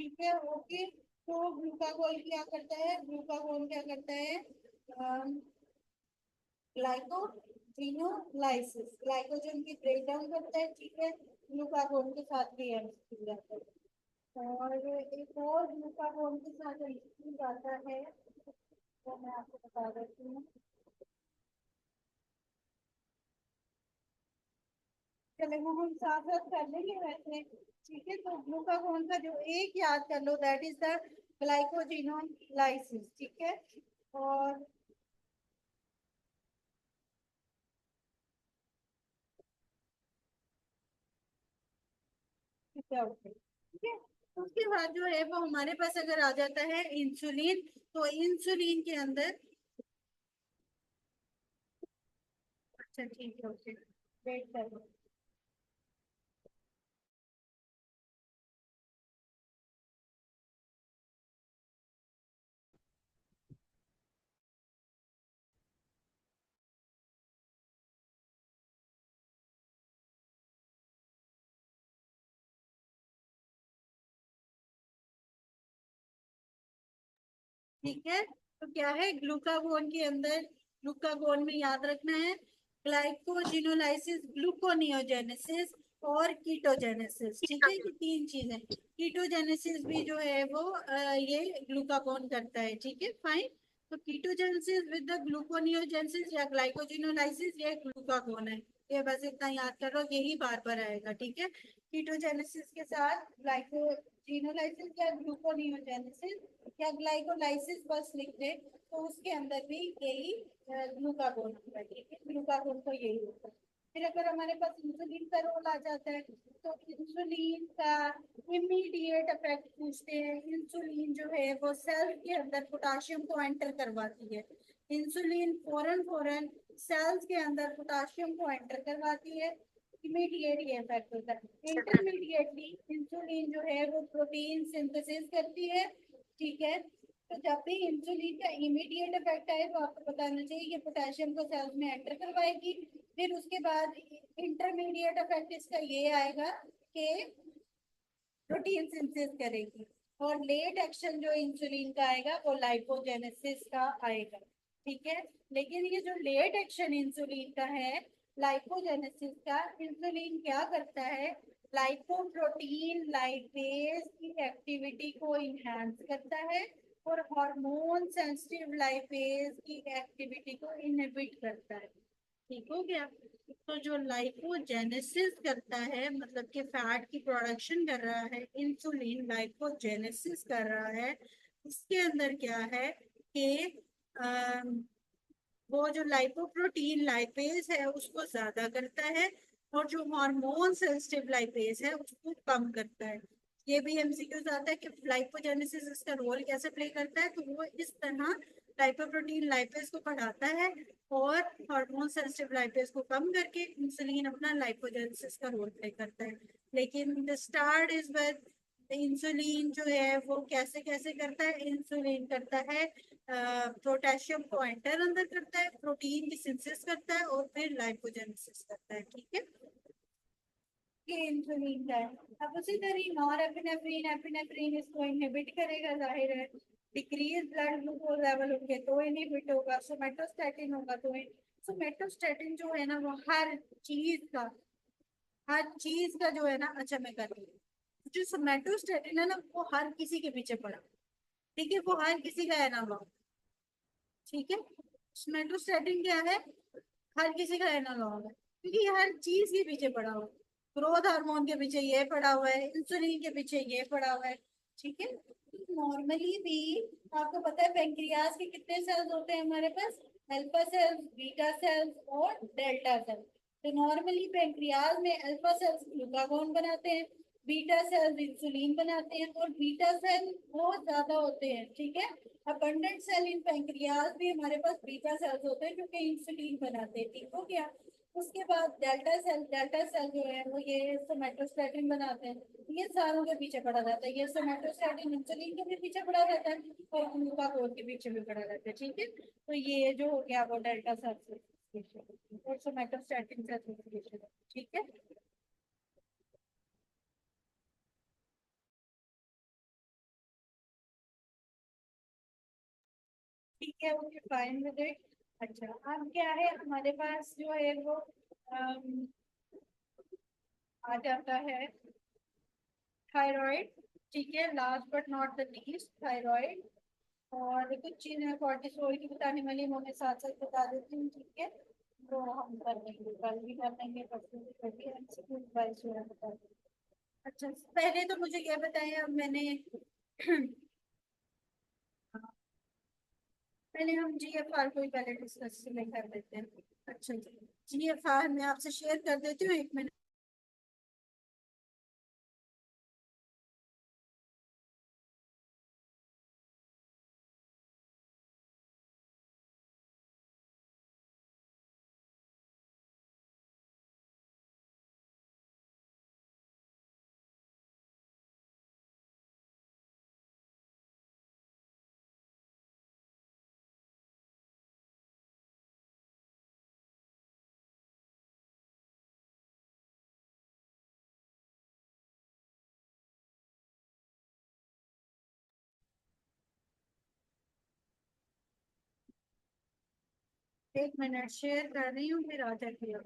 ठीक है, ओके। तो ग्लूकागोन क्या करता है, ग्लूकागोन क्या करता है, ग्लाइकोजिनोलाइसिस, ग्लाइकोजन की ब्रेक डाउन करता है, ठीक है। ग्लूकागोन के साथ रिएक्शन जाता है। और एक और ग्लूकागोन के साथ रिएक्शन जाता है, तो मैं आपको बता देती हूँ। चले वो हम साथ साथ कर लेंगे वैसे, ठीक है। तो ग्लूकागोन का जो एक याद कर लो, दैट इज द ग्लाइकोजिनोलाइसिस, ठीक है। और क्या होता है, ठीक है। तो उसके बाद जो है वो हमारे पास अगर आ जाता है इंसुलिन, तो इंसुलिन के अंदर, अच्छा ठीक है, ओके, वेट करो। ठीक है, तो क्या है ग्लूकागोन के अंदर, ग्लूकागोन में याद रखना है ग्लाइकोजिनोलाइसिस, ग्लूकोनियोजेनेसिस और कीटोजेनेसिस, ठीक है। ये तीन चीजें, कीटोजेनेसिस भी जो है वो ये ग्लूकागोन करता है, ठीक है, फाइन। तो कीटोजेनेसिस विद द ग्लूकोनियोजेनेसिस या ग्लाइकोजिनोलाइसिस, ये ग्लूकागोन है। ये बस इतना याद करो, यही बार बार आएगा, ठीक है। कीटोजेनेसिस के साथ ग्लाइकोजिनोलाइसिस या ग्लूकोनियोजेनेसिस या ग्लाइकोलाइसिस बस लिख दे, तो उसके अंदर भी यही ग्लूकागोन होता है, ठीक है, ग्लूकागोन को यही होता है। फिर अगर हमारे पास इंसुलिन का रोल आ जाता है, तो इंसुलिन का इमीडिएट इफेक्ट पूछते हैं। इंसुलिन जो है वो सेल के अंदर पोटाशियम को एंटर करवाती है। इंसुलिन फौरन फौरन सेल्स के अंदर पोटाशियम को एंटर करवाती है, इमीडिएट ये इफेक्ट होता है। इंटरमीडिएटली इंसुलिन जो है वो प्रोटीन सिंथेसिस करती है, ठीक है। तो जब भी इंसुलिन का इमीडिएट इफेक्ट आए तो आपको बताना चाहिए कि पोटेशियम को सेल्स में एंटर करवाएगी। फिर उसके बाद इंटरमीडिएट इफेक्ट इसका ये आएगा कि प्रोटीन सिंथेसिस करेगी। और लेट एक्शन जो इंसुलिन का आएगा वो लाइपोजेनेसिस का आएगा, ठीक है। लेकिन ये जो लेट एक्शन इंसुलिन का है, लाइपोजेनेसिस का, इंसुलिन क्या करता है, लाइपोप्रोटीन लाइपेज की एक्टिविटी को इनहेंस करता है और हार्मोन सेंसिटिव लाइपेज की एक्टिविटी को इनहिबिट करता है, ठीक हो गया। तो जो लाइपोजेनेसिस करता है, मतलब कि फैट की प्रोडक्शन कर रहा है, इंसुलिन लाइपोजेनेसिस कर रहा है, उसके अंदर क्या है कि अम, वो जो लाइपोप्रोटीन लाइपेज है उसको ज्यादा करता है, और जो हार्मोन सेंसिटिव लाइपेज है उसको कम करता है। ये भी एमसीक्यूज आता है कि लाइपोजेनेसिस इसका रोल कैसे प्ले करता है, तो वो इस तरह लाइपोप्रोटीन लाइपेज को बढ़ाता है और हार्मोन सेंसिटिव लाइपेज को कम करके इंसुलिन अपना लाइपोजेनेसिस का रोल प्ले करता है। लेकिन the start is with insulin जो है वो कैसे कैसे करता है, इंसुलिन करता है पोटेशियम को एंटर अंदर करता है, प्रोटीन की सिंथेसिस करता है और फिर लाइपोजेनेसिस करता है, ठीक है। ये इंसुलिन का है। अब उसी तरह नॉरएपिनेफ्रिन, एपिनेफ्रिन इसको इनहिबिट करेगा, जाहिर है। डिक्रीज ब्लड ग्लूकोज लेवल होंगे तो इनहिबिट होगा। सोमेटोस्टेटिन होगा तो सोमेटोस्टेटिन जो है ना वो हर चीज का जो है ना, अच्छा मैं कर रही हूँ। जो सोमेटोस्टेटिन है ना वो हर किसी के पीछे पड़ा, ठीक है, वो हर किसी का एनालॉग, ठीक है। सोमेटोस्टेटिन क्या है, हर किसी का एनालॉग है, क्योंकि ये हर चीज के पीछे पड़ा हुआ है। ग्रोथ हार्मोन के पीछे ये पड़ा हुआ है, इंसुलिन के पीछे ये पड़ा हुआ है, ठीक है। नॉर्मली भी आपको पता है पेंक्रियाज के कितने सेल्स होते हैं हमारे पास, अल्फा सेल्स, बीटा सेल्स और डेल्टा सेल्स। तो नॉर्मली पेंक्रियाज में अल्फा सेल्स ग्लूकागोन बनाते हैं, बीटा सेल्स इंसुलिन बनाते हैं, और बीटा सेल बहुत ज्यादा होते हैं, ठीक है। अबंडेंट सेल इन पेंक्रियाज भी हमारे पास बीटा सेल्स होते हैं जो कि इंसुलिन बनाते हैं, ठीक हो गया। उसके बाद डेल्टा सेल जो है वो ये सोमेटोस्टेटिन बनाते हैं। ये सारों के पीछे पड़ा रहता है, ये सोमेटोस्टेटिन इंसुलिन के भी पीछे पड़ा रहता है और ग्लूकागोन के पीछे भी पड़ा रहता है, ठीक है। तो ये जो हो गया वो डेल्टा सेल और सोमेटोस्टेटिन सेल, ठीक है। ठीक है, ओके फाइन विद इट। अच्छा, अब क्या है हमारे पास जो है वो आ जाता है थायराइड। ठीक है, last but not the least thyroid. और कुछ चीजें कॉर्टिसोल की बताने वाली वो मैं साथ साथ बता देती हूँ। ठीक है, तो हम कर लेंगे, कल भी कर लेंगे, परसों भी कर लेंगे, एमसीक्यू वाइज जो है बता देंगे। अच्छा, पहले तो मुझे ये बताएं, अब मैंने पहले हम जीएफआर को ही पहले डिस्कस कर देते हैं। अच्छा जी, जीएफआर मैं आपसे शेयर कर देती हूँ, 1 मिनट। एक मिनट शेयर कर रही हूँ, फिर आ जाती है।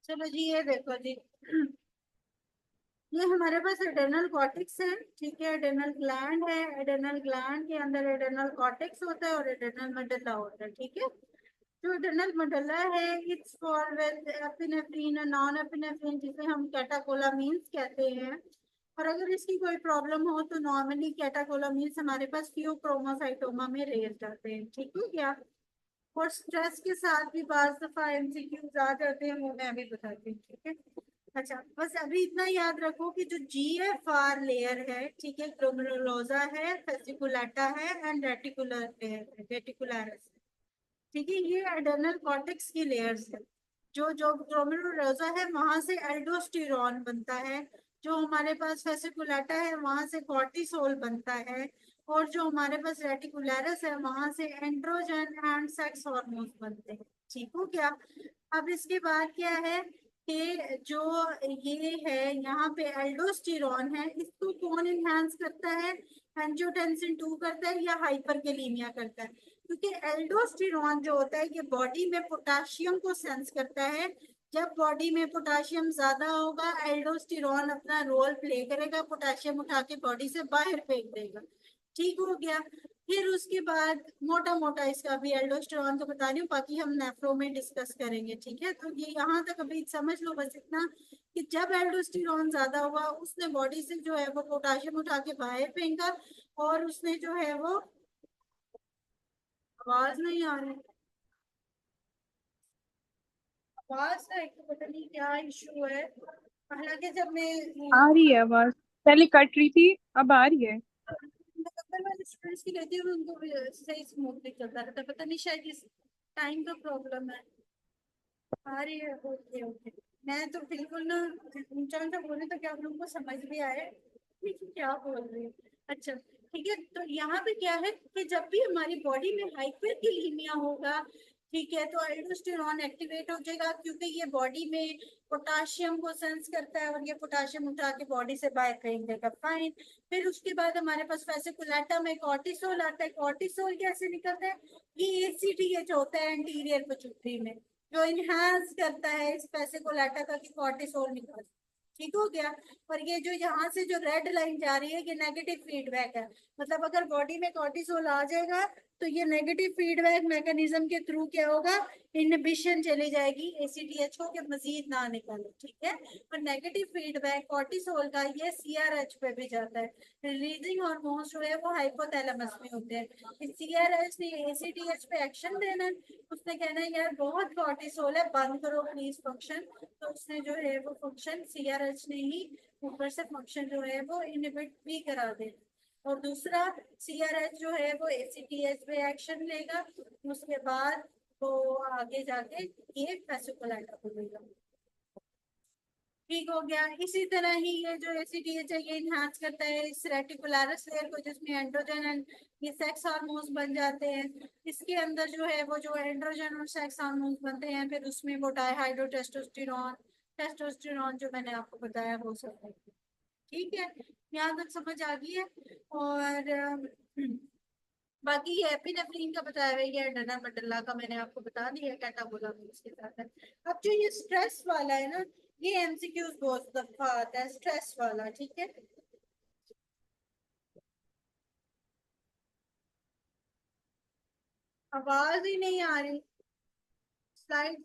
चलो जी, ये देखो जी, ये हमारे पास एडेनल कॉर्टेक्स है। ठीक है, एडेनल ग्लैंड है, एडेनल ग्लैंड के अंदर एडेनल कॉर्टेक्स होता है और एडेनल मेडुला होता है। ठीक है, जो एडेनल मेडुला है इट्स फॉर विद एपिनेफ्रिन और नॉन एपिनेफ्रिन, जिसे हम कैटाकोलामीन्स कहते हैं। और अगर इसकी कोई प्रॉब्लम हो तो नॉर्मली कैटाकोलामीन्स हमारे पास फियोक्रोमोसाइटोमा में रेज जाते हैं। ठीक है क्या? और स्ट्रेस के साथ भी बाज दफा एमसीक्यूज आ जाते हैं, वो मैं अभी बताती हूँ। ठीक है, अच्छा बस अभी इतना याद रखो कि जो जीएफआर लेयर है, ठीक है, ग्लोमेरुलोसा है, फेसिकुलाटा है एंड रेटिकुलर लेयर है, रेटिकुलरिस। ठीक है, ये एडर्नल कॉर्टेक्स की लेयर्स है। जो जो ग्लोमेरुलोसा है वहां से एल्डोस्टेरॉन बनता है। जो हमारे पास फेसिकुलाटा है वहां से कॉर्टिसोल बनता है। और जो हमारे पास रेटिकुलरिस है वहां से एंड्रोजन एंड सेक्स हार्मोन्स बनते हैं। ठीक हो क्या? अब इसके बाद क्या है कि जो ये है यहाँ पे एल्डोस्टेरॉन है, इसको कौन इनहेंस करता है? एंजियोटेंसिन 2 करता है या हाइपरकेलीमिया करता है? क्योंकि एल्डोस्टेरॉन जो होता है ये बॉडी में पोटाशियम को सेंस करता है। जब बॉडी में पोटाशियम ज्यादा होगा, एल्डोस्टेरॉन अपना रोल प्ले करेगा, पोटाशियम उठा के बॉडी से बाहर फेंक देगा। ठीक हो गया? फिर उसके बाद मोटा मोटा इसका भी एल्डोस्टेरॉन तो बता रही हूँ, बाकी हम नेफ्रो में डिस्कस करेंगे। ठीक है, तो ये यहाँ तक अभी समझ लो बस इतना कि जब एल्डोस्टेरॉन ज्यादा हुआ उसने बॉडी से जो है वो पोटाशियम उठा के बाहर फेंका। और उसने जो है वो, आवाज नहीं आ रही, आवाज का एक तो पता नहीं क्या इशू है। हालांकि जब मैं आ रही है आवाज। पहले कट रही थी, अब आ रही है। नंबर वाले स्टूडेंट्स की रहती है उनको भी सही स्मूथली चलता रहता है, पता नहीं शायद इस टाइम का प्रॉब्लम है। आ रही है, ओके ओके। मैं तो बिल्कुल ना ऊंचा ऊंचा बोले तो क्या आप लोगों को समझ भी आए कि क्या बोल रही हूँ। अच्छा ठीक है, तो यहाँ पे क्या है कि जब भी हमारी बॉडी में हाइपरकेलीमिया होगा, ठीक है, तो एल्डोस्टेरॉन एक्टिवेट हो जाएगा, क्योंकि ये बॉडी में पोटाशियम को सेंस करता है और ये पोटाशियम उठा के बॉडी से बाहर फेंक देगा। फाइन। फिर उसके बाद हमारे पास वेसिकुलेटा में कॉर्टिसोल आता है। कॉर्टिसोल कैसे निकलता है? ये एसीटीएच होता है एंटीरियर पिट्यूटरी में, जो इनहांस करता है इस पैसे को लाटा का कि कॉर्टिसोल निकाल। ठीक हो गया? और ये जो यहाँ से जो रेड लाइन जा रही है ये नेगेटिव फीडबैक है। मतलब अगर बॉडी में कॉर्टिसोल आ जाएगा तो ये नेगेटिव फीडबैक मैकेनिज्म के थ्रू क्या होगा? इनहिबिशन चली जाएगी एसीटीएच को कि मजीद ना निकाले। ठीक है, और नेगेटिव फीडबैक कॉर्टिसोल का ये सीआरएच पे भी जाता है। रिलीजिंग हार्मोन्स जो है वो हाइपोथैलेमस में होते हैं। सीआरएच ने एसीटीएच पे एक्शन देना है। उसने कहना है यार बहुत कॉर्टिसोल है, बंद करो प्लीज फंक्शन। तो उसने जो है वो फंक्शन सीआरएच ने ही ऊपर से फंक्शन जो है वो इनहिबिट भी करा देना। और दूसरा, सीआरएच जो है वो एसीटीएच पे एक्शन लेगा, उसके बाद वो आगे जाके ये फेसिकुलेटा को देगा। ठीक हो गया? इसी तरह ही ये जो एसीटीएच है ये इनहांस करता है इस रेटिकुलरिस लेयर को, जिसमें एंड्रोजन एंड ये सेक्स हार्मोन्स बन जाते हैं। इसके अंदर जो है वो जो एंड्रोजन और सेक्स हार्मोन्स बनते हैं, फिर उसमें वो डाईहाइड्रोटेस्टोस्टेरॉन टेस्टोस्टेरोन जो मैंने आपको बताया वो सब है। ठीक है, यहाँ तक समझ आ गई है। और बाकी ये एपिनेफ्रिन का बताया हुआ, ये डना मडल्ला का मैंने आपको बता दिया, कैटाकोलामिन के साथ है। अब जो ये स्ट्रेस वाला है ना, ये एमसीक्यूज बहुत दफा आता है, स्ट्रेस वाला। ठीक है, आवाज ही नहीं आ रही। स्लाइड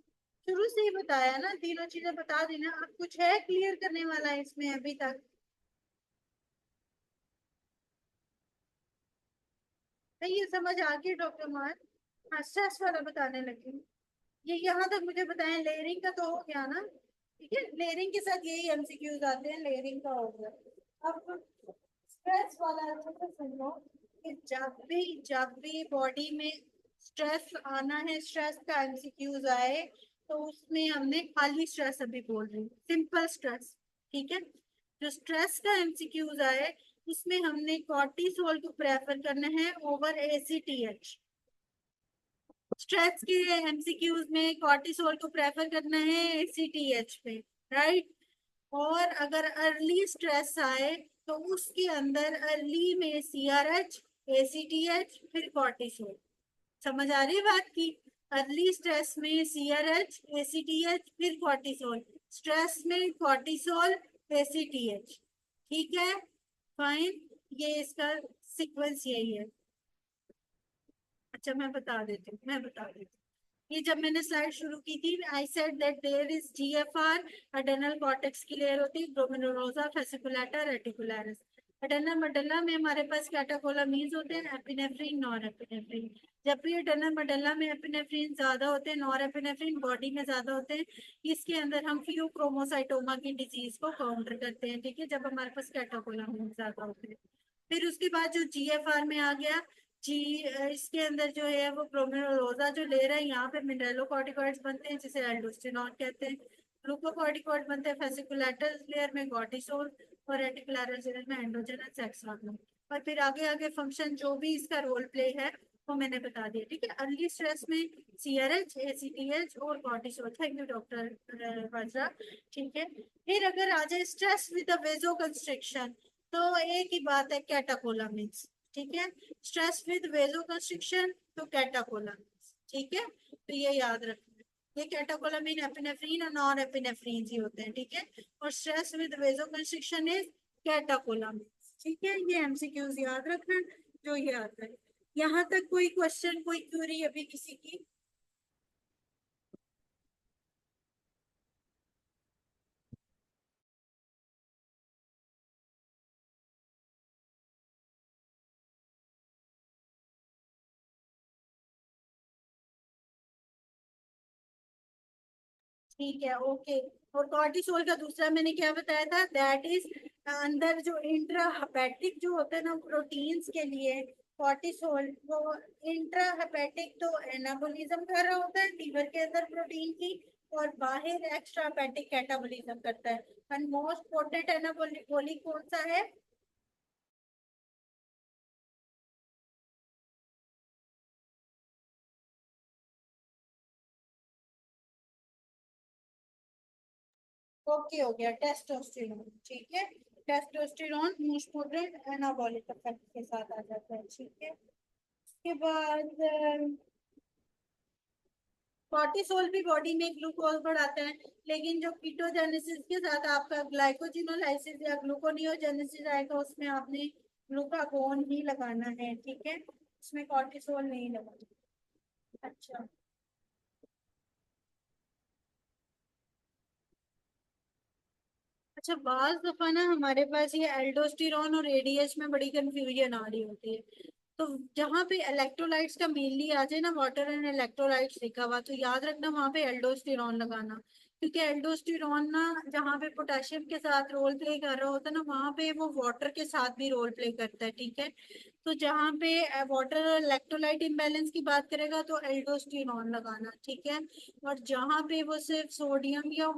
शुरू से ही बताया ना, तीनों चीजें बता दी ना। अब कुछ है क्लियर करने वाला इसमें अभी तक? नहीं, ये समझ आ गई डॉक्टर मान। हाँ, स्ट्रेस वाला बताने लगी। ये यहाँ तक मुझे बताएं, लेयरिंग का तो हो गया ना। ठीक है, लेयरिंग के साथ यही एमसीक्यूज आते हैं, लेयरिंग का हो गया। अब स्ट्रेस वाला अच्छे से सुन लो कि जब भी बॉडी में स्ट्रेस आना है, स्ट्रेस का एमसीक्यूज आए, तो उसमें हमने खाली स्ट्रेस अभी बोल रही, सिंपल स्ट्रेस। ठीक है, जो स्ट्रेस का एमसीक्यूज आए उसमें हमने कॉर्टिसोल को प्रेफर करना है ओवर एसीटीएच। स्ट्रेस के एमसीक्यूज में कॉर्टिसोल को प्रेफर करना है एसीटीएच पे, राइट। और अगर अर्ली स्ट्रेस आए तो उसके अंदर अर्ली में सीआरएच, एसीटीएच, फिर कॉर्टिसोल। समझ आ रही है बात की? अर्ली स्ट्रेस में सीआरएच, एसीटीएच, फिर कॉर्टिसोल। स्ट्रेस में कॉर्टिसोल, एसीटीएच। ठीक है, फाइन, ये इसका सीक्वेंस यही है। अच्छा, मैं बता देती हूँ। ये जब मैंने स्लाइड शुरू की थी, I said that there is GFR, adrenal cortex की लेयर होती है, glomerulosa, fasciculata, reticularis. Adrenal medulla में हमारे पास कैटेकोलामीन्स होते हैं, एपिनेफ्रिन, नॉर एपिनेफ्रिन। जब भी अडेनल मेडुल्ला में एपिनेफ्रिन ज्यादा होते हैं, नॉर एपिनेफ्रिन बॉडी में ज्यादा होते हैं, इसके अंदर हम फियोक्रोमोसाइटोमा की डिजीज को काउंटर करते हैं। ठीक है, जब हमारे पास कैटेकोलामीन ज्यादा होते हैं। फिर उसके बाद जो जीएफआर में आ गया, जी, इसके अंदर जो है वो ग्लोमेरुलोसा जो ले रहा है, यहाँ पे मिनरलोकॉर्टिकॉइड्स बनते हैं जिसे एल्डोस्टेरॉन कहते हैं। ग्लूकोकॉर्टिकॉइड बनते हैं फेसिकुलेटल लेयर में कॉर्टिसोल, और रेटिकुलर लेयर में एंड्रोजन सेक्स हार्मोन। और फिर आगे आगे फंक्शन जो भी इसका रोल प्ले है वो मैंने बता दिया। ठीक है, अर्ली स्ट्रेस में सीआरएच, एसीटीएच और कॉर्टिसोल। थैंक यू डॉक्टर बाजरा। ठीक है, फिर अगर आ जाए स्ट्रेस विद वेजो कंस्ट्रिक्शन, तो एक ही बात है, कैटाकोलामिन्स। ठीक है, स्ट्रेस विद वेलो कंस्ट्रिक्शन तो कैटाकोलामिन्स। ठीक है, तो ये याद रखना, ये कैटाकोलामिन, एपिनेफ्रिन और नॉन एपिनेफ्रिन ही होते हैं। ठीक है, और स्ट्रेस विद वेलो कंस्ट्रिक्शन इज कैटाकोलामिन। ठीक है, ये एमसीक्यूज याद रखना जो ये आता है। यहाँ तक कोई क्वेश्चन, कोई क्यूरी अभी किसी की? ठीक है, ओके। और कॉर्टिसोल का दूसरा मैंने क्या बताया था, दैट इज अंदर जो इंट्रा हेपेटिक जो होता है ना प्रोटीन्स के लिए, कॉर्टिसोल वो इंट्रा हेपेटिक तो एनाबोलिज्म कर रहा होता है लीवर के अंदर प्रोटीन की, और बाहर एक्स्ट्रा हेपेटिक कैटाबोलिज्म करता है। एंड मोस्ट पोटेंट एनाबोलिक कौन सा है? ओके, हो गया टेस्टोस्टेरोन। ठीक है, testosterone most potent anabolic effect के साथ आ जाता है। ठीक है, उसके बाद कॉर्टिसोल भी बॉडी में ग्लूकोज बढ़ाता है, लेकिन जो कीटोजेनेसिस के साथ आपका ग्लाइकोजिनोलाइसिस या ग्लूकोनियोजेनेसिस आएगा, उसमें आपने ग्लूकागोन ही लगाना है। ठीक है, उसमें कॉर्टिसोल नहीं लगाना। अच्छा, अच्छा, बाज दफा ना हमारे पास ये एल्डोस्टेरॉन और एडीएच में बड़ी कंफ्यूजन आ रही होती है। तो जहाँ पे इलेक्ट्रोलाइट्स का मेनली आ जाए ना, वाटर एंड इलेक्ट्रोलाइट्स लिखा हुआ, तो याद रखना वहाँ पे एल्डोस्टेरॉन लगाना। क्योंकि एल्डोस्टेरॉन ना जहाँ पे पोटेशियम के साथ रोल प्ले कर रहा होता है ना, वहाँ पे वो वाटर के साथ भी रोल प्ले करता है। ठीक है, तो जहाँ पे वाटर और इलेक्ट्रोलाइट इम्बैलेंस की बात करेगा तो एल्डोस्टेरॉन लगाना। ठीक है, और जहाँ पे वो सिर्फ सोडियम या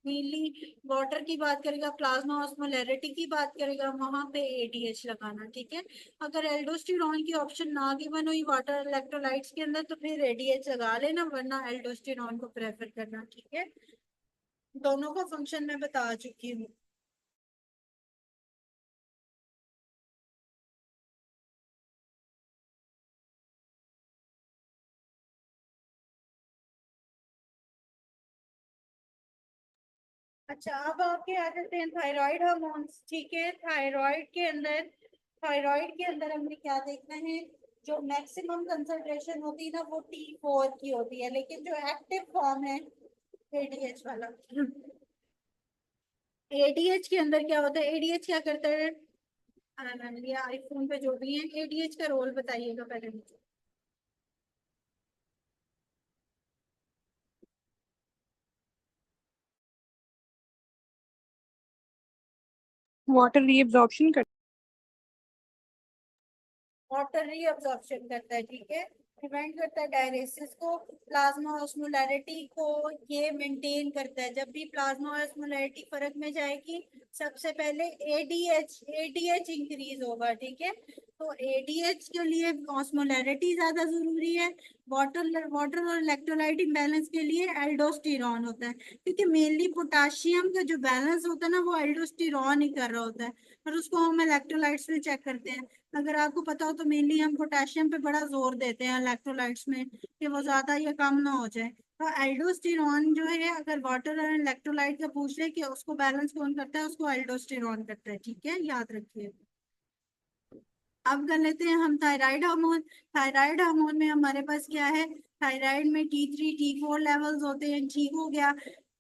मेनली वाटर की बात करेगा, प्लाज्मा ऑस्मोलैरिटी की बात करेगा, वहां पे एडीएच लगाना। ठीक है, अगर एल्डोस्टेरॉन की ऑप्शन ना गिवन हुई वाटर इलेक्ट्रोलाइट्स के अंदर, तो फिर एडीएच लगा लेना, वरना एल्डोस्टेरॉन को प्रेफर करना। ठीक है, दोनों का फंक्शन मैं बता चुकी हूँ। अच्छा, अब आपके आ जाते हैं थायराइड हार्मोन्स। ठीक है, थायराइड के अंदर हमने क्या देखना है, जो मैक्सिमम कंसंट्रेशन होती है ना वो T4 की होती है, लेकिन जो एक्टिव फॉर्म है एडीएच वाला, एडीएच के अंदर क्या होता है, एडीएच क्या करता है, ये आईफोन पे जो भी है, एडीएच का रोल बताइएगा पहले मुझे। वाटर रीअब्जॉर्प्शन कर। वाटर रीअब्जॉर्प्शन करता है, ठीक है, प्रिवेंट करता है डायरेसिस को, प्लाज्मा ऑस्मोलैरिटी को ये मेंटेन करता है। जब भी प्लाज्मा ऑस्मोलैरिटी फर्क में जाएगी, सबसे पहले एडीएच इंक्रीज होगा, ठीक है। तो एडीएच के लिए ऑस्मोलैरिटी ज्यादा जरूरी है, वाटर वाटर और इलेक्ट्रोलाइट बैलेंस के लिए एल्डोस्टेरॉन होता है, क्योंकि मेनली पोटाशियम का जो बैलेंस होता है ना वो एल्डोस्टेरॉन ही कर रहा होता है, और उसको हम इलेक्ट्रोलाइट्स में चेक करते हैं। अगर आपको पता हो तो मेनली हम पोटेशियम पे बड़ा जोर देते हैं इलेक्ट्रोलाइट्स में, कि वो ज्यादा या कम ना हो जाए। तो एल्डोस्टेरॉन जो है, अगर वाटर और इलेक्ट्रोलाइट का पूछ ले कि उसको बैलेंस कौन करता है, उसको एल्डोस्टेरॉन करता है, ठीक है, याद रखिए। अब कर लेते हैं हम थायराइड हार्मोन। थायराइड हार्मोन में हमारे पास क्या है, थायराइड में T3 T4 लेवल्स होते हैं, ठीक हो गया।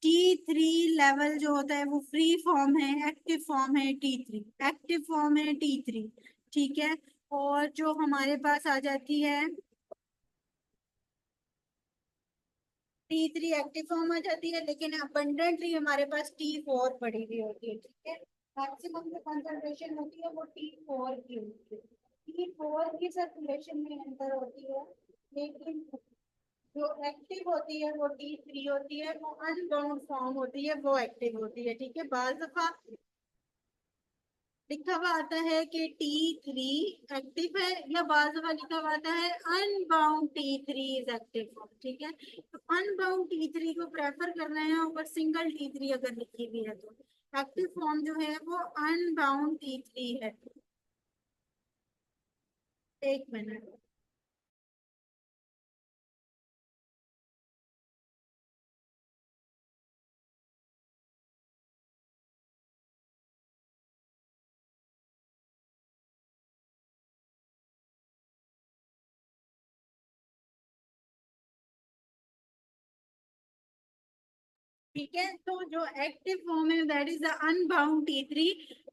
T3 लेवल जो होता है वो फ्री फॉर्म है, एक्टिव फॉर्म है T3, एक्टिव फॉर्म है T3, ठीक है। और जो हमारे पास आ जाती है T3 एक्टिव फॉर्म आ जाती है, लेकिन अबंडेंटली हमारे पास T4 पड़ी हुई होती है, ठीक है। मैक्सिमम जो कंसंट्रेशन होती है वो T4 की होती है, T4 की सर्कुलेशन में अंदर होती है, लेकिन जो एक्टिव होती है वो T3 होती है, वो अनबाउंड फॉर्म होती है, वो एक्टिव होती है, ठीक है। बाज दफा लिखा हुआ आता है कि T3 एक्टिव है, या बाज दफा लिखा हुआ आता है अनबाउंड T3 इज एक्टिव, ठीक है। तो अनबाउंड T3 को प्रेफर करना है, ऊपर सिंगल T3 अगर लिखी हुई है तो एक्टिव फॉर्म जो है वो अनबाउंड T3 है। एक मिनट, ठीक है। तो जो एक्टिव फॉर्म है that is the unbound T3,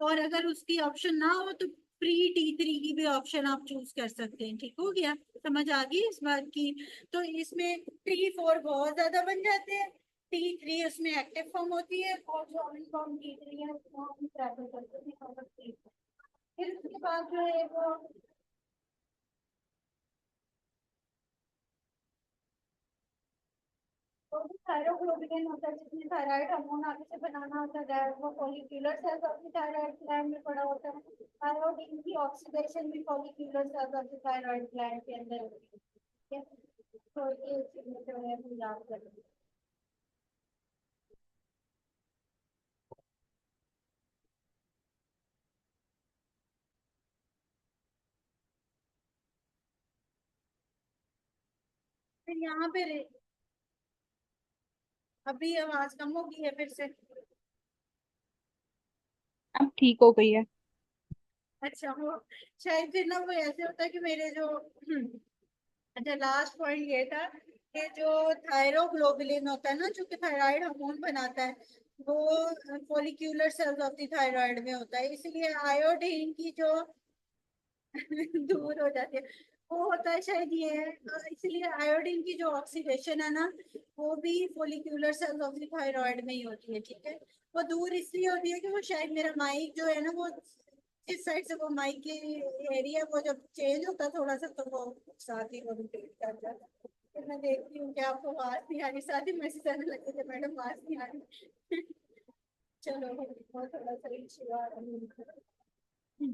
और अगर उसकी ऑप्शन ना हो तो प्री T3 की भी ऑप्शन आप चूज कर सकते हैं, ठीक हो गया, समझ आ गई इस बात की। तो इसमें T4 बहुत ज्यादा बन जाते हैं, T3 उसमें एक्टिव फॉर्म होती है, और जो अनबाउंड T3 है उसको हम प्रेफर करते हैं और फिर उसके बाद जो है वो तो थायरोग्लोबुलिन होता है, जिसमें थायराइड हार्मोन आगे से बनाना होता है, वो follicular cells of the thyroid gland में पड़ा होता है। आयोडीन की ऑक्सीडेशन भी follicular cells of the thyroid gland के अंदर होती है, ठीक है। तो ये चीजें जो है हम याद करेंगे। फिर यहाँ पे अभी आवाज कम होगी है फिर से। अब ठीक हो गई है। अच्छा, वो शायद फिर ना वो ऐसे होता है कि मेरे जो अच्छा, लास्ट पॉइंट ये था कि जो थायरोग्लोबुलिन होता है ना, जो कि थायराइड हार्मोन बनाता है, वो follicular cells of the thyroid में होता है, इसलिए आयोडीन की जो दूर हो जाती है वो होता है शायद ये है। इसलिए आयोडीन की जो ऑक्सीडेशन है ना, वो भी follicular cells of the thyroid में ही होती है, ठीक है। वो दूर इसलिए होती है कि वो शायद मेरा माइक जो है ना वो इस साइड से, वो माइक की एरिया वो जब चेंज होता है थोड़ा सा, तो वो साथ ही वो रोटेट कर जाता है। फिर मैं देखती हूँ कि आपको आवाज नहीं आ रही, साथ ही मैसेज आने लगते थे, मैडम आवाज नहीं आ रही। चलो, बहुत थोड़ा सा इशू आ रहा है।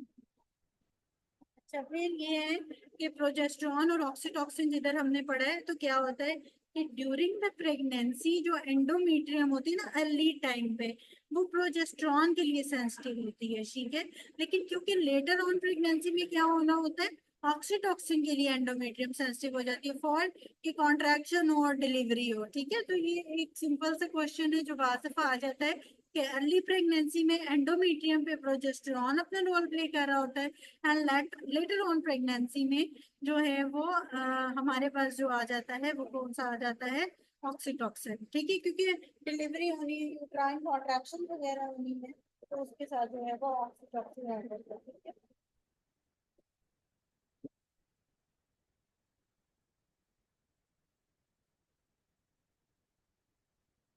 अच्छा, फिर ये है कि प्रोजेस्टेरॉन और ऑक्सीटोसिन जिधर हमने पढ़ा है, तो क्या होता है कि ड्यूरिंग द प्रेगनेंसी जो एंडोमेट्रियम होती है ना अर्ली टाइम पे, वो प्रोजेस्टेरॉन के लिए सेंसिटिव होती है, ठीक है। लेकिन क्योंकि लेटर ऑन प्रेगनेंसी में क्या होना होता है, ऑक्सीटोसिन के लिए एंडोमेट्रियम सेंसिटिव हो जाती है फॉर कि कॉन्ट्रैक्शन हो और डिलीवरी हो, ठीक है। तो ये एक सिंपल सा क्वेश्चन है जो वाजफा आ जाता है कि अर्ली प्रेगनेंसी में एंडोमेट्रियम पे प्रोजेस्टेरॉन अपना रोल प्ले कर रहा होता है, एंड लेटर ऑन प्रेगनेंसी में जो है वो हमारे पास जो आ जाता है वो कौन सा आ जाता है, ऑक्सीटोसिन, ठीक है। क्योंकि डिलीवरी होनी है, यूट्राइन कॉन्ट्रैक्शन वगैरह होनी है, तो उसके साथ जो है वो ऑक्सीटोसिन ऐड करता है, ठीक है।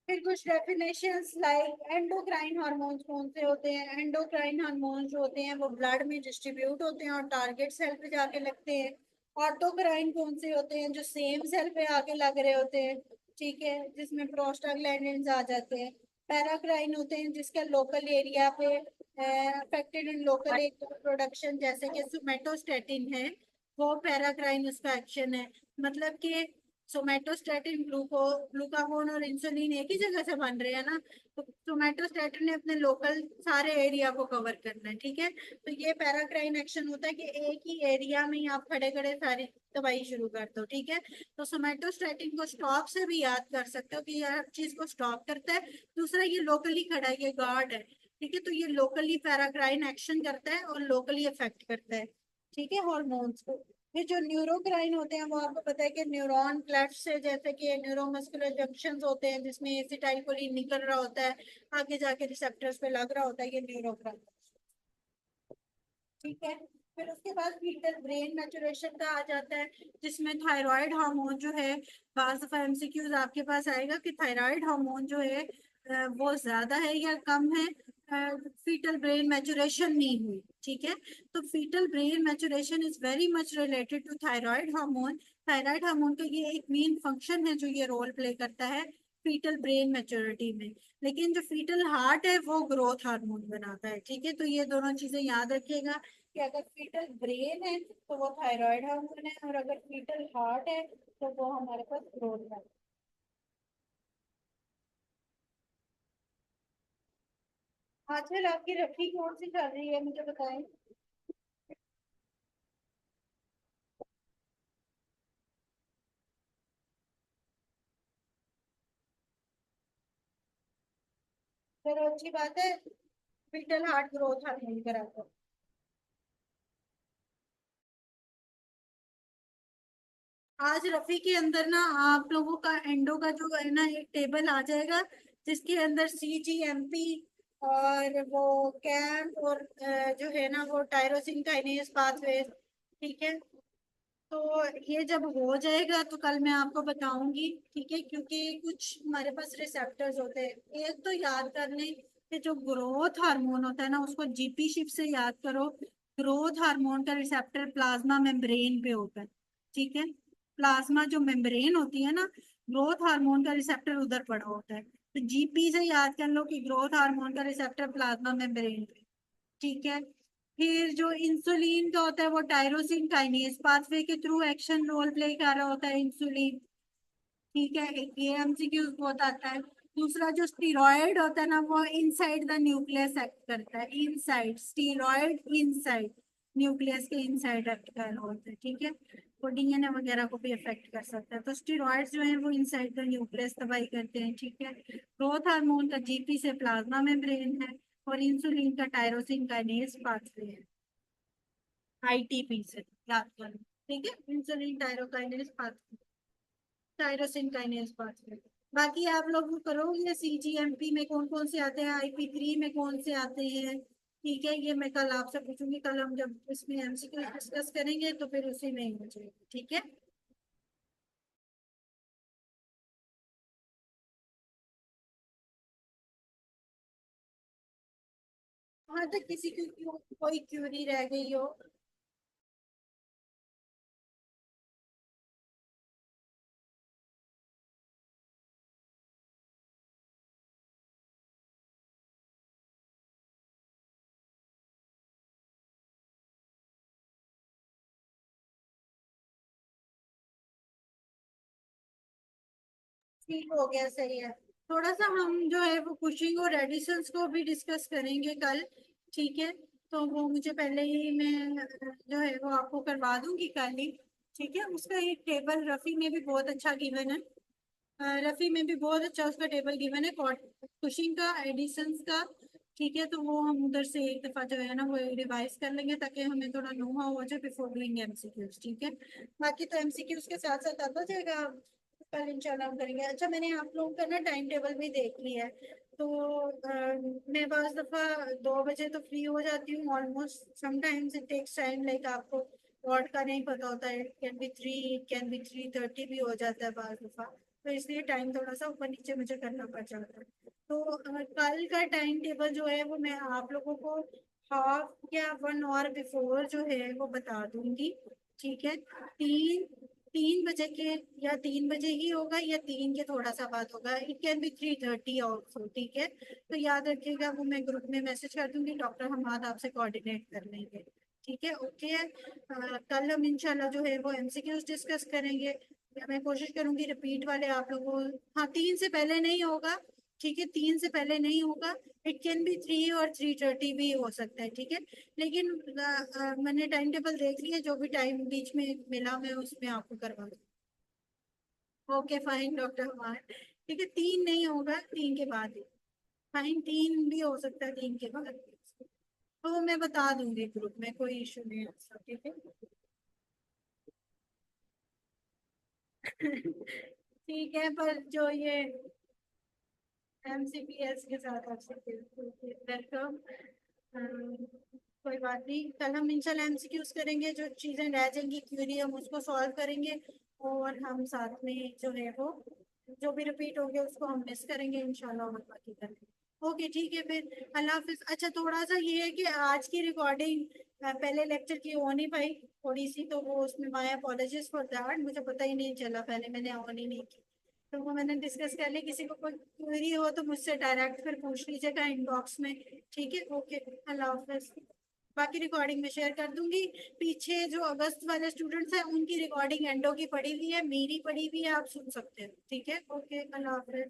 फिर कुछ डेफिनेशंस लाइक एंडोक्राइन हार्मोन्स कौन से होते हैं। एंडोक्राइन हार्मोन्स जो होते हैं वो ब्लड में डिस्ट्रीब्यूट होते हैं और टारगेट सेल पे जाके लगते हैं। ऑटोक्राइन कौन से होते हैं, जो सेम सेल पे आके लग रहे होते हैं, ठीक है, जिसमें प्रोस्टाग्लैंडिन्स आ जाते हैं। पैराक्राइन होते हैं जिसका लोकल एरिया पे अफेक्टेड इन लोकल प्रोडक्शन, जैसे कि सोमेटोस्टेटिन है, वो पैराक्राइन उसका एक्शन है। मतलब कि सोमेटोस्टेटिन ग्लूकागोन और इंसुलिन एक ही जगह से बन रहे हैं ना, तो सोमेटोस्टेटिन ने अपने लोकल सारे एरिया को कवर करना है, ठीक है। तो ये पैराक्राइन एक्शन होता है कि एक ही एरिया में ही आप खड़े खड़े सारी दवाई शुरू कर दो, ठीक है। तो सोमेटोस्टेटिन को स्टॉप से भी याद कर सकते हो कि ये हर चीज को स्टॉप करता है। दूसरा, ये लोकली खड़ा है, ये गार्ड है, ठीक है। तो ये लोकली पैराक्राइन एक्शन करता है और लोकली अफेक्ट करता है, ठीक है, हॉर्मोन्स को। ये जो न्यूरोक्राइन होते हैं वो आपको पता है कि न्यूरॉन क्लेफ्ट से, जैसे कि न्यूरोमस्कुलर जंक्शंस होते हैं जिसमें एसिटाइलकोलिन निकल रहा होता है, आगे जाके रिसेप्टर्स पे लग रहा होता है, ये न्यूरोक्राइन, ठीक है। फिर उसके बाद फीटल ब्रेन मैचुरेशन का आ जाता है, जिसमें थायराइड हार्मोन जो है, बाज दफा एमसीक्यूज आपके पास आएगा कि थायराइड हार्मोन जो है वो ज्यादा है या कम है, फीटल ब्रेन मैचुरेशन नहीं हुई, ठीक है। तो fetal brain maturation is very much related to thyroid hormone. Thyroid hormone का ये एक मेन फंक्शन है जो ये रोल प्ले करता है फीटल ब्रेन मैच्योरिटी में। लेकिन जो फीटल हार्ट है वो ग्रोथ हार्मोन बनाता है, ठीक है। तो ये दोनों चीजें याद रखिएगा कि अगर फीटल ब्रेन है तो वो थायराइड हार्मोन है, और अगर फीटल हार्ट है तो वो हमारे पास ग्रोथ है। आजकल आपकी रफी कौन सी चल रही है, मुझे बताएं। चलो अच्छी बात है, फीटल हार्ट ग्रोथ हार्मोन कराता है। आज रफी के अंदर ना आप लोगों का एंडो का जो है ना एक टेबल आ जाएगा, जिसके अंदर CGMP और वो कैम्प और जो है ना वो टायरोसिन काइनेज पाथवे, ठीक है। तो ये जब हो जाएगा तो कल मैं आपको बताऊंगी, ठीक है। क्योंकि कुछ हमारे पास रिसेप्टर्स होते हैं, एक तो याद कर लें कि जो ग्रोथ हार्मोन होता है ना उसको जीपी शिफ्ट से याद करो। ग्रोथ हार्मोन का रिसेप्टर प्लाज्मा मेम्ब्रेन पे होता है, ठीक है। प्लाज्मा जो मेम्ब्रेन होती है ना, ग्रोथ हार्मोन का रिसेप्टर उधर पड़ा होता है, तो जीपी से याद कर लो कि ग्रोथ हार्मोन का रिसेप्टर प्लाज्मा मेम्ब्रेन पे, ठीक है। फिर जो इंसुलिन का होता है वो टायरोसिन काइनेज पाथवे के थ्रू एक्शन रोल प्ले कर रहा होता है इंसुलिन, ठीक है। ये एमसीक्यूज बहुत आता है। दूसरा जो स्टीरॉयड होता है ना वो इनसाइड द न्यूक्लियस एक्ट करता है, इनसाइड स्टीरॉयड, इनसाइड न्यूक्लियस के इनसाइड एक्ट कर रहा होता है, ठीक है। वो डीएनए वगैरह को भी अफेक्ट कर सकता है। तो स्टीरॉयड्स जो है वो इनसाइड द न्यूक्लियस तबाही करते हैं, ठीक है। ग्रोथ हार्मोन का जीपी से प्लाज्मा मेम्ब्रेन है, और इंसुलिन का टायरोसिन काइनेज पाथवे है, आईटीपी से याद करो, ठीक है। Insulin tyrokinase pathway, tyrosine kinase pathway. बाकी आप लोग करोगे CGMP में कौन कौन से आते हैं, IP3 में कौन से आते हैं, ठीक है। ये मैं कल आपसे पूछूंगी, कल हम जब इसमें MCQ डिस्कस करेंगे तो फिर उसी में ही हो जाएगी, ठीक है। वहां तक किसी की कोई क्यूरी रह गई हो। ठीक हो गया, सही है। थोड़ा सा हम जो है वो कुशिंग और एडिशंस को भी डिस्कस करेंगे कल, ठीक है। तो वो मुझे पहले ही मैं जो है वो आपको करवा दूंगी कल ही, ठीक है। उसका एक टेबल रफी में भी बहुत अच्छा गिवन है, रफी में भी बहुत अच्छा उसका टेबल गिवन है कुशिंग का, एडिशंस का, ठीक है। तो वो हम उधर से एक दफा जो है ना वो रिवाइज कर लेंगे ताकि हमें थोड़ा नो हाउ हो जाए बिफोर डूइंग एमसीक्यूज, ठीक है। बाकी तो एमसीक्यूज के साथ साथ आता जाएगा, कल इंशाल्लाह हम करेंगे। अच्छा, मैंने आप लोगों का ना टाइम टेबल भी देख लिया है, तो मैं बस दफा 2 बजे तो फ्री हो जाती हूँ almost. Sometimes it takes time, like आपको वॉट का नहीं पता होता है, it can be 3, it can be 3:30 भी हो जाता है बार दफा, तो इसलिए टाइम थोड़ा सा ऊपर नीचे मुझे करना पड़ जाता है। तो कल का टाइम टेबल जो है वो मैं आप लोगों को हाफ या 1 आवर बिफोर जो है वो बता दूंगी, ठीक है। 3 3 बजे के, या 3 बजे ही होगा या 3 के थोड़ा सा बाद होगा, इट कैन बी 3:30 ऑल्सो, ठीक है। तो याद रखिएगा, वो मैं ग्रुप में मैसेज कर दूंगी, डॉक्टर हमाद आपसे कोऑर्डिनेट कर लेंगे, ठीक है, ओके। कल हम इंशाल्लाह जो है वो एमसीक्यूज डिस्कस करेंगे। मैं कोशिश करूंगी रिपीट वाले आप लोगों, हाँ 3 से पहले नहीं होगा, ठीक है, 3 से पहले नहीं होगा। इट कैन बी 3 और 3:30 भी हो सकता है, ठीक है। लेकिन मैंने टाइम टेबल देख लिया, जो भी टाइम बीच में मिला मैं उसमें आपको करवा दूँ। ओके फाइन डॉक्टर हमार, ठीक है, 3 नहीं होगा, 3 के बाद ही। फाइन, 3 भी हो सकता है 3 के बाद, तो मैं बता दूंगी ग्रुप में, कोई इशू नहीं है ऐसा, ठीक है। ठीक है, पर जो ये एमसीपीएस के साथ आपसे वेलकम। कोई बात नहीं, कल हम इंशाल्लाह एमसीक्यूज करेंगे, जो चीजें रह जाएंगी क्यूरी हम उसको सॉल्व करेंगे, और हम साथ में जो है वो जो भी रिपीट होंगे उसको हम मिस करेंगे इंशाल्लाह, और बाकी करेंगे। ओके ठीक है, फिर अल्लाह हाफिज। अच्छा, थोड़ा सा ये है कि आज की रिकॉर्डिंग पहले लेक्चर की हो नहीं पाई थोड़ी सी, तो वो उसमें माय अपॉलॉजिज फॉर दैट, मुझे पता ही नहीं चला, पहले मैंने ऑन ही नहीं की, तो वो मैंने डिस्कस कर लिया। किसी को कोई क्वेरी हो तो मुझसे डायरेक्ट फिर पूछ लीजिएगा इनबॉक्स में, ठीक है, ओके, अल्लाह हाफिज। बाकी रिकॉर्डिंग में शेयर कर दूंगी। पीछे जो अगस्त वाले स्टूडेंट्स हैं उनकी रिकॉर्डिंग एंडो की पड़ी हुई है, मेरी पड़ी हुई है, आप सुन सकते हैं, ठीक है, ओके, अल्लाह हाफिज।